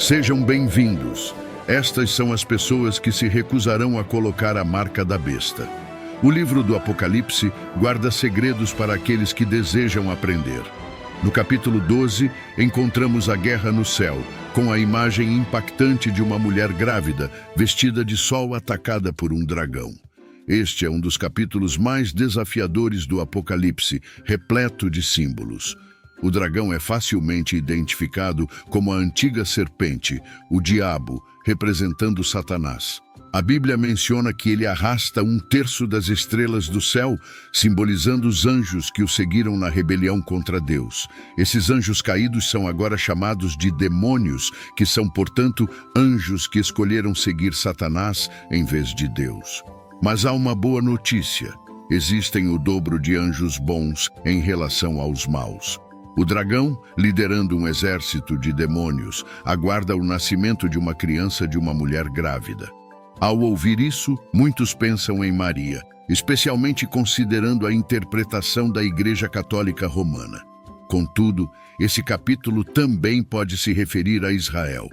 Sejam bem-vindos. Estas são as pessoas que se recusarão a colocar a marca da besta. O livro do Apocalipse guarda segredos para aqueles que desejam aprender. No capítulo 12, encontramos a guerra no céu, com a imagem impactante de uma mulher grávida, vestida de sol atacada por um dragão. Este é um dos capítulos mais desafiadores do Apocalipse, repleto de símbolos. O dragão é facilmente identificado como a antiga serpente, o diabo, representando Satanás. A Bíblia menciona que ele arrasta 1/3 das estrelas do céu, simbolizando os anjos que o seguiram na rebelião contra Deus. Esses anjos caídos são agora chamados de demônios, que são, portanto, anjos que escolheram seguir Satanás em vez de Deus. Mas há uma boa notícia: existem o dobro de anjos bons em relação aos maus. O dragão, liderando um exército de demônios, aguarda o nascimento de uma criança de uma mulher grávida. Ao ouvir isso, muitos pensam em Maria, especialmente considerando a interpretação da Igreja Católica Romana. Contudo, esse capítulo também pode se referir a Israel.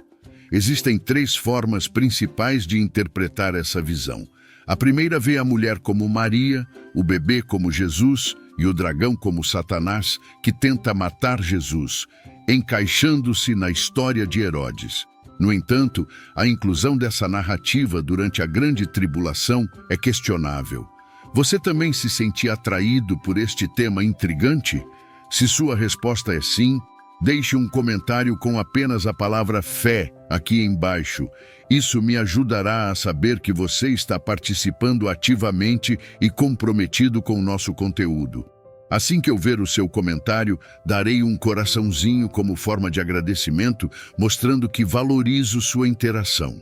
Existem 3 formas principais de interpretar essa visão. A primeira vê a mulher como Maria, o bebê como Jesus e o dragão como Satanás, que tenta matar Jesus, encaixando-se na história de Herodes. No entanto, a inclusão dessa narrativa durante a Grande Tribulação é questionável. Você também se sentia atraído por este tema intrigante? Se sua resposta é sim, deixe um comentário com apenas a palavra fé aqui embaixo. Isso me ajudará a saber que você está participando ativamente e comprometido com o nosso conteúdo. Assim que eu ver o seu comentário, darei um coraçãozinho como forma de agradecimento, mostrando que valorizo sua interação.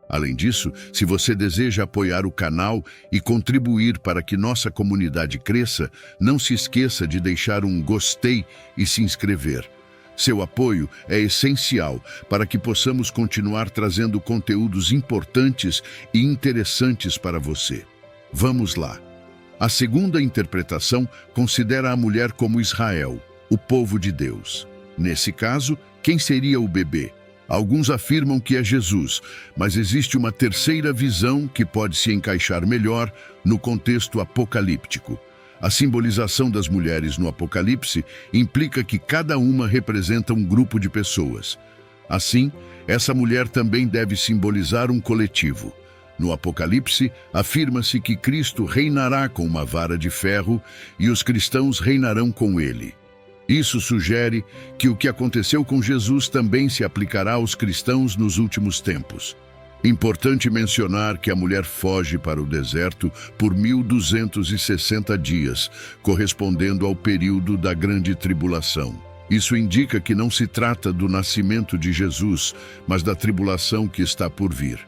Além disso, se você deseja apoiar o canal e contribuir para que nossa comunidade cresça, não se esqueça de deixar um gostei e se inscrever. Seu apoio é essencial para que possamos continuar trazendo conteúdos importantes e interessantes para você. Vamos lá. A segunda interpretação considera a mulher como Israel, o povo de Deus. Nesse caso, quem seria o bebê? Alguns afirmam que é Jesus, mas existe uma terceira visão que pode se encaixar melhor no contexto apocalíptico. A simbolização das mulheres no Apocalipse implica que cada uma representa um grupo de pessoas. Assim, essa mulher também deve simbolizar um coletivo. No Apocalipse, afirma-se que Cristo reinará com uma vara de ferro e os cristãos reinarão com ele. Isso sugere que o que aconteceu com Jesus também se aplicará aos cristãos nos últimos tempos. Importante mencionar que a mulher foge para o deserto por 1260 dias, correspondendo ao período da Grande Tribulação. Isso indica que não se trata do nascimento de Jesus, mas da tribulação que está por vir.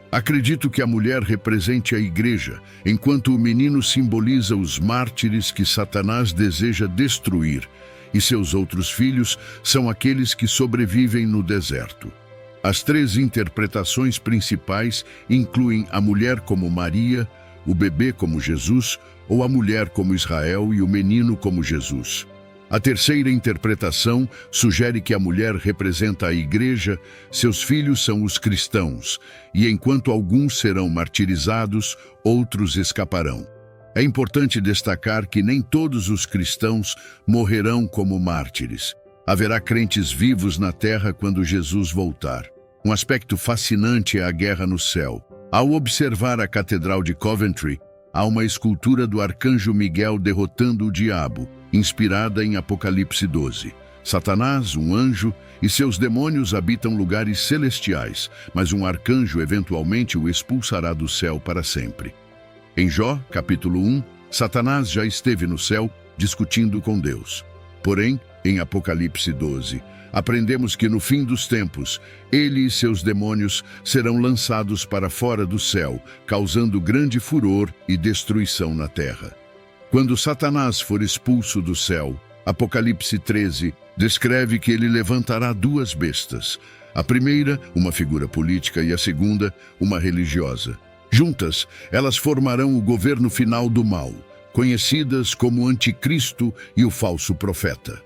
Acredito que a mulher represente a igreja, enquanto o menino simboliza os mártires que Satanás deseja destruir, e seus outros filhos são aqueles que sobrevivem no deserto. As 3 interpretações principais incluem a mulher como Maria, o bebê como Jesus, ou a mulher como Israel e o menino como Jesus. A terceira interpretação sugere que a mulher representa a igreja, seus filhos são os cristãos, e enquanto alguns serão martirizados, outros escaparão. É importante destacar que nem todos os cristãos morrerão como mártires. Haverá crentes vivos na terra quando Jesus voltar. Um aspecto fascinante é a guerra no céu. Ao observar a Catedral de Coventry, há uma escultura do arcanjo Miguel derrotando o diabo, inspirada em Apocalipse 12. Satanás, um anjo, e seus demônios habitam lugares celestiais, mas um arcanjo eventualmente o expulsará do céu para sempre. Em Jó, capítulo 1, Satanás já esteve no céu discutindo com Deus. Porém, em Apocalipse 12, aprendemos que no fim dos tempos, ele e seus demônios serão lançados para fora do céu, causando grande furor e destruição na terra. Quando Satanás for expulso do céu, Apocalipse 13 descreve que ele levantará 2 bestas. A primeira, uma figura política, e a segunda, uma religiosa. Juntas, elas formarão o governo final do mal, conhecidas como o Anticristo e o falso profeta,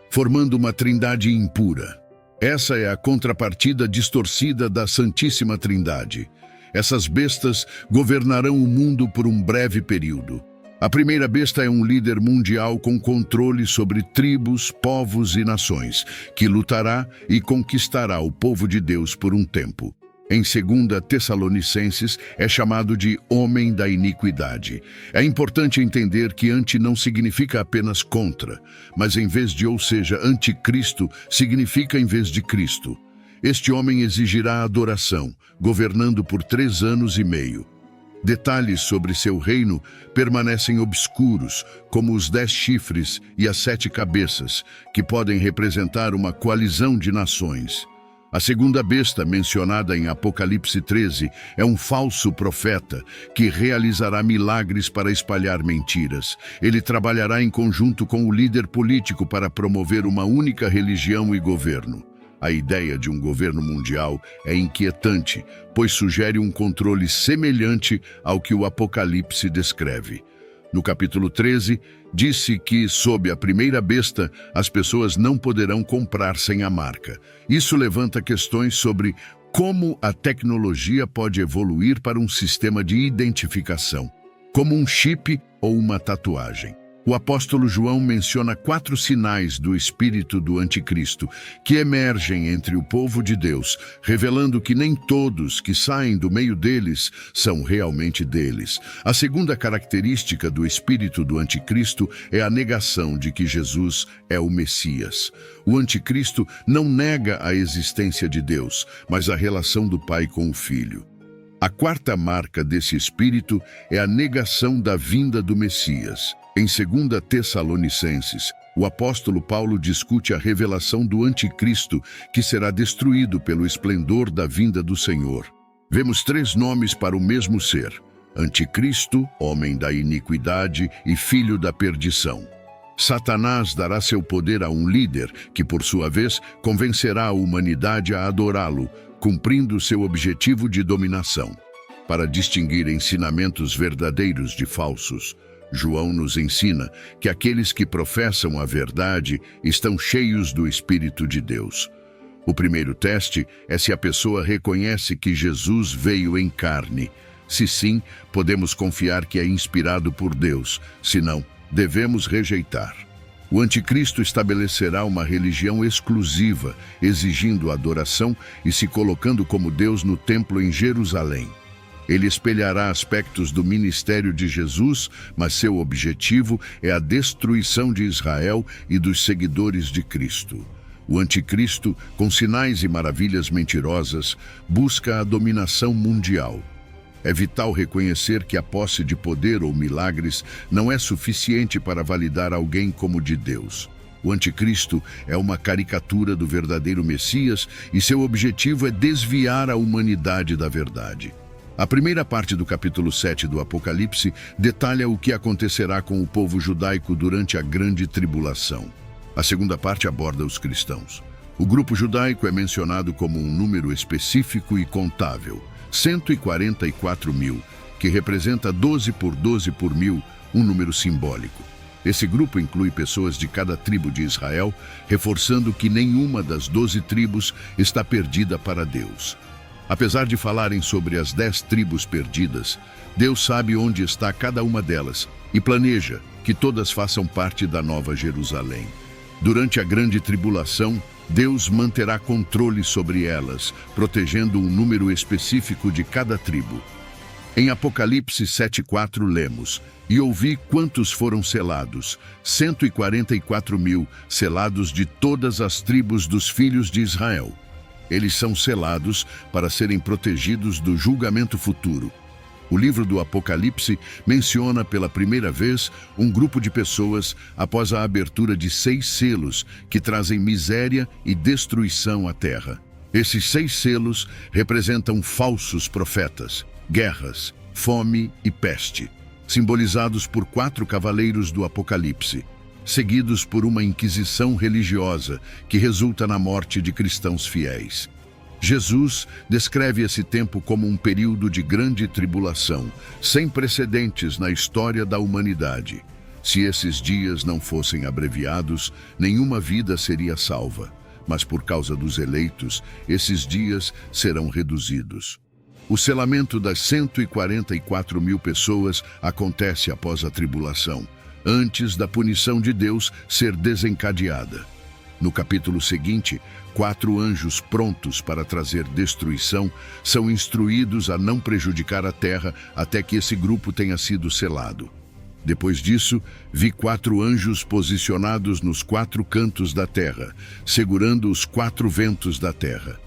formando uma trindade impura. Essa é a contrapartida distorcida da Santíssima Trindade. Essas bestas governarão o mundo por um breve período. A primeira besta é um líder mundial com controle sobre tribos, povos e nações, que lutará e conquistará o povo de Deus por um tempo. Em 2 Tessalonicenses, é chamado de homem da iniquidade. É importante entender que anti não significa apenas contra, mas em vez de, ou seja, anticristo, significa em vez de Cristo. Este homem exigirá adoração, governando por 3 anos e meio. Detalhes sobre seu reino permanecem obscuros, como os 10 chifres e as 7 cabeças, que podem representar uma coalizão de nações. A segunda besta, mencionada em Apocalipse 13, é um falso profeta que realizará milagres para espalhar mentiras. Ele trabalhará em conjunto com o líder político para promover uma única religião e governo. A ideia de um governo mundial é inquietante, pois sugere um controle semelhante ao que o Apocalipse descreve. No capítulo 13, disse que, sob a primeira besta, as pessoas não poderão comprar sem a marca. Isso levanta questões sobre como a tecnologia pode evoluir para um sistema de identificação, como um chip ou uma tatuagem. O apóstolo João menciona 4 sinais do espírito do anticristo que emergem entre o povo de Deus, revelando que nem todos que saem do meio deles são realmente deles. A segunda característica do espírito do anticristo é a negação de que Jesus é o Messias. O anticristo não nega a existência de Deus, mas a relação do Pai com o Filho. A quarta marca desse espírito é a negação da vinda do Messias. Em 2 Tessalonicenses, o apóstolo Paulo discute a revelação do anticristo que será destruído pelo esplendor da vinda do Senhor. Vemos 3 nomes para o mesmo ser: anticristo, homem da iniquidade e filho da perdição. Satanás dará seu poder a um líder que, por sua vez, convencerá a humanidade a adorá-lo, cumprindo seu objetivo de dominação. Para distinguir ensinamentos verdadeiros de falsos, João nos ensina que aqueles que professam a verdade estão cheios do Espírito de Deus. O primeiro teste é se a pessoa reconhece que Jesus veio em carne. Se sim, podemos confiar que é inspirado por Deus, se não, devemos rejeitar. O anticristo estabelecerá uma religião exclusiva, exigindo adoração e se colocando como Deus no templo em Jerusalém. Ele espelhará aspectos do ministério de Jesus, mas seu objetivo é a destruição de Israel e dos seguidores de Cristo. O anticristo, com sinais e maravilhas mentirosas, busca a dominação mundial. É vital reconhecer que a posse de poder ou milagres não é suficiente para validar alguém como de Deus. O anticristo é uma caricatura do verdadeiro Messias e seu objetivo é desviar a humanidade da verdade. A primeira parte do capítulo 7 do Apocalipse detalha o que acontecerá com o povo judaico durante a grande tribulação. A segunda parte aborda os cristãos. O grupo judaico é mencionado como um número específico e contável, 144 mil, que representa 12 por 12 por 1000, um número simbólico. Esse grupo inclui pessoas de cada tribo de Israel, reforçando que nenhuma das 12 tribos está perdida para Deus. Apesar de falarem sobre as 10 tribos perdidas, Deus sabe onde está cada uma delas e planeja que todas façam parte da Nova Jerusalém. Durante a grande tribulação, Deus manterá controle sobre elas, protegendo um número específico de cada tribo. Em Apocalipse 7:4 lemos: "E ouvi quantos foram selados, 144 mil, selados de todas as tribos dos filhos de Israel. Eles são selados para serem protegidos do julgamento futuro." O livro do Apocalipse menciona pela primeira vez um grupo de pessoas após a abertura de 6 selos que trazem miséria e destruição à terra. Esses 6 selos representam falsos profetas, guerras, fome e peste, simbolizados por 4 cavaleiros do Apocalipse, seguidos por uma inquisição religiosa que resulta na morte de cristãos fiéis. Jesus descreve esse tempo como um período de grande tribulação, sem precedentes na história da humanidade. Se esses dias não fossem abreviados, nenhuma vida seria salva. mas por causa dos eleitos, esses dias serão reduzidos. O selamento das 144 mil pessoas acontece após a tribulação, antes da punição de Deus ser desencadeada. No capítulo seguinte, 4 anjos prontos para trazer destruição são instruídos a não prejudicar a terra até que esse grupo tenha sido selado. Depois disso, vi 4 anjos posicionados nos 4 cantos da terra, segurando os 4 ventos da terra.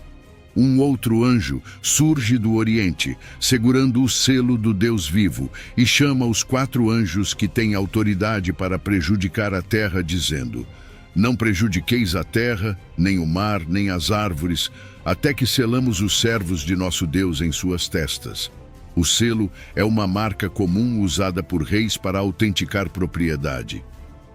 Um outro anjo surge do Oriente, segurando o selo do Deus vivo, e chama os 4 anjos que têm autoridade para prejudicar a terra, dizendo: Não prejudiqueis a terra, nem o mar, nem as árvores, até que selamos os servos de nosso Deus em suas testas. O selo é uma marca comum usada por reis para autenticar propriedade.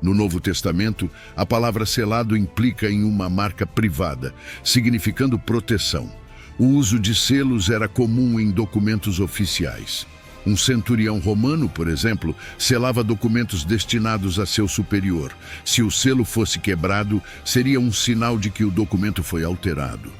No Novo Testamento, a palavra selado implica em uma marca privada, significando proteção. O uso de selos era comum em documentos oficiais. Um centurião romano, por exemplo, selava documentos destinados a seu superior. Se o selo fosse quebrado, seria um sinal de que o documento foi alterado.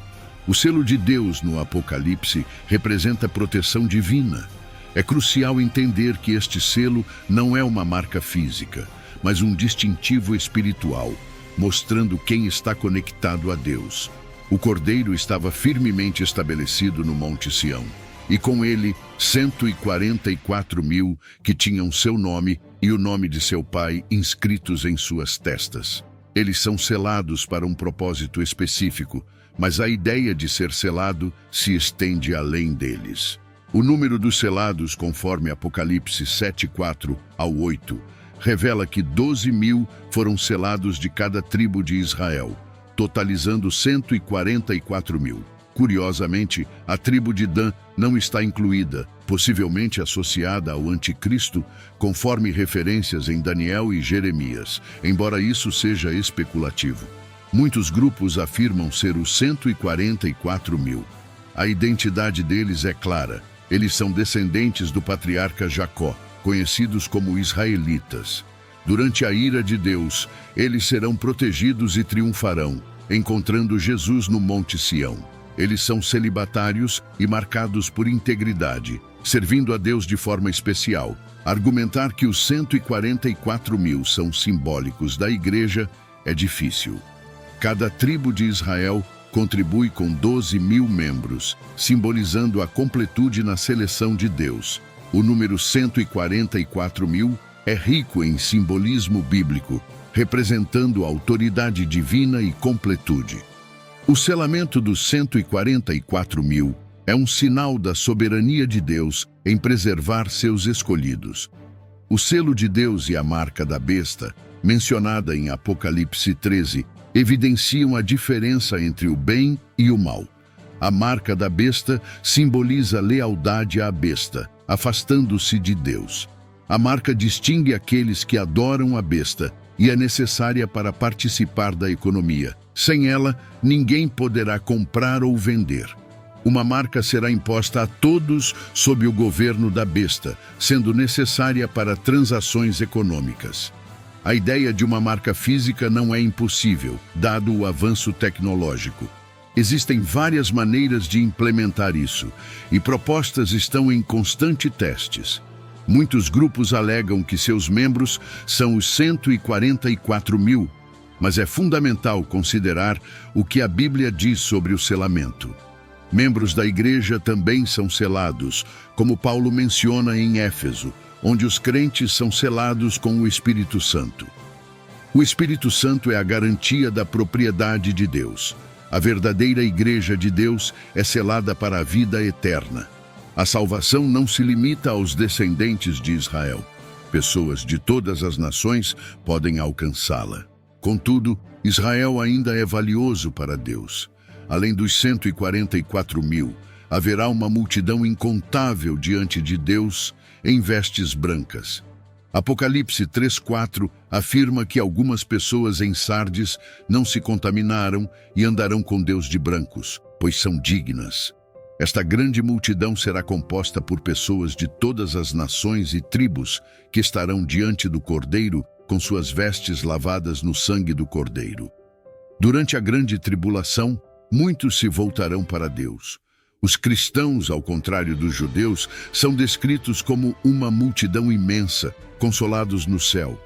O selo de Deus no Apocalipse representa proteção divina. É crucial entender que este selo não é uma marca física, mas um distintivo espiritual, mostrando quem está conectado a Deus. O Cordeiro estava firmemente estabelecido no Monte Sião, e com ele 144 mil que tinham seu nome e o nome de seu pai inscritos em suas testas. Eles são selados para um propósito específico, mas a ideia de ser selado se estende além deles. O número dos selados, conforme Apocalipse 7:4 ao 8, revela que 12 mil foram selados de cada tribo de Israel, totalizando 144 mil. Curiosamente, a tribo de Dan não está incluída, possivelmente associada ao anticristo, conforme referências em Daniel e Jeremias, embora isso seja especulativo. Muitos grupos afirmam ser os 144 mil. A identidade deles é clara. Eles são descendentes do patriarca Jacó, conhecidos como israelitas. Durante a ira de Deus, eles serão protegidos e triunfarão, encontrando Jesus no Monte Sião. Eles são celibatários e marcados por integridade, servindo a Deus de forma especial. Argumentar que os 144 mil são simbólicos da igreja é difícil. Cada tribo de Israel contribui com 12 mil membros, simbolizando a completude na seleção de Deus. O número 144 mil é rico em simbolismo bíblico, representando a autoridade divina e completude. O selamento dos 144 mil é um sinal da soberania de Deus em preservar seus escolhidos. O selo de Deus e a marca da besta, mencionada em Apocalipse 13, evidenciam a diferença entre o bem e o mal. A marca da besta simboliza lealdade à besta, afastando-se de Deus. A marca distingue aqueles que adoram a besta e é necessária para participar da economia. Sem ela, ninguém poderá comprar ou vender. Uma marca será imposta a todos sob o governo da besta, sendo necessária para transações econômicas. A ideia de uma marca física não é impossível, dado o avanço tecnológico. Existem várias maneiras de implementar isso, e propostas estão em constante testes. Muitos grupos alegam que seus membros são os 144 mil, mas é fundamental considerar o que a Bíblia diz sobre o selamento. Membros da igreja também são selados, como Paulo menciona em Éfeso, onde os crentes são selados com o Espírito Santo. O Espírito Santo é a garantia da propriedade de Deus. A verdadeira igreja de Deus é selada para a vida eterna. A salvação não se limita aos descendentes de Israel. Pessoas de todas as nações podem alcançá-la. Contudo, Israel ainda é valioso para Deus. Além dos 144 mil, haverá uma multidão incontável diante de Deus em vestes brancas. Apocalipse 3:4 afirma que algumas pessoas em Sardes não se contaminaram e andarão com Deus de brancos, pois são dignas. Esta grande multidão será composta por pessoas de todas as nações e tribos que estarão diante do Cordeiro com suas vestes lavadas no sangue do Cordeiro. Durante a grande tribulação, muitos se voltarão para Deus. Os cristãos, ao contrário dos judeus, são descritos como uma multidão imensa, consolados no céu.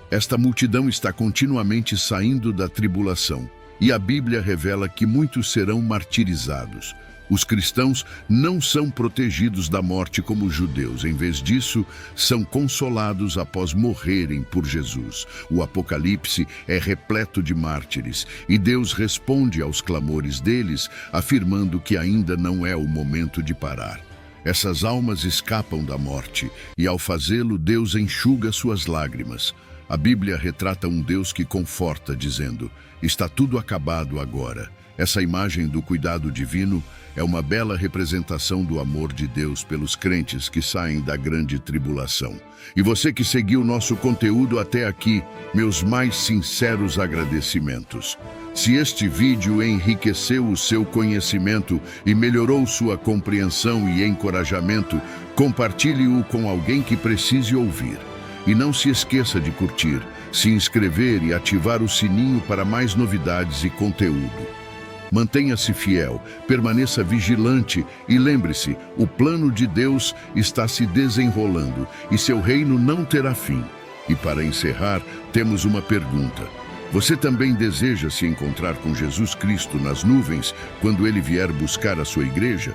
Esta multidão está continuamente saindo da tribulação, e a Bíblia revela que muitos serão martirizados. Os cristãos não são protegidos da morte como os judeus. Em vez disso, são consolados após morrerem por Jesus. O Apocalipse é repleto de mártires, e Deus responde aos clamores deles, afirmando que ainda não é o momento de parar. Essas almas escapam da morte, e ao fazê-lo, Deus enxuga suas lágrimas. A Bíblia retrata um Deus que conforta, dizendo: "Está tudo acabado agora." Essa imagem do cuidado divino é uma bela representação do amor de Deus pelos crentes que saem da grande tribulação. E você que seguiu nosso conteúdo até aqui, meus mais sinceros agradecimentos. Se este vídeo enriqueceu o seu conhecimento e melhorou sua compreensão e encorajamento, compartilhe-o com alguém que precise ouvir. E não se esqueça de curtir, se inscrever e ativar o sininho para mais novidades e conteúdo. Mantenha-se fiel, permaneça vigilante e lembre-se, o plano de Deus está se desenrolando e seu reino não terá fim. E para encerrar, temos uma pergunta. Você também deseja se encontrar com Jesus Cristo nas nuvens quando ele vier buscar a sua igreja?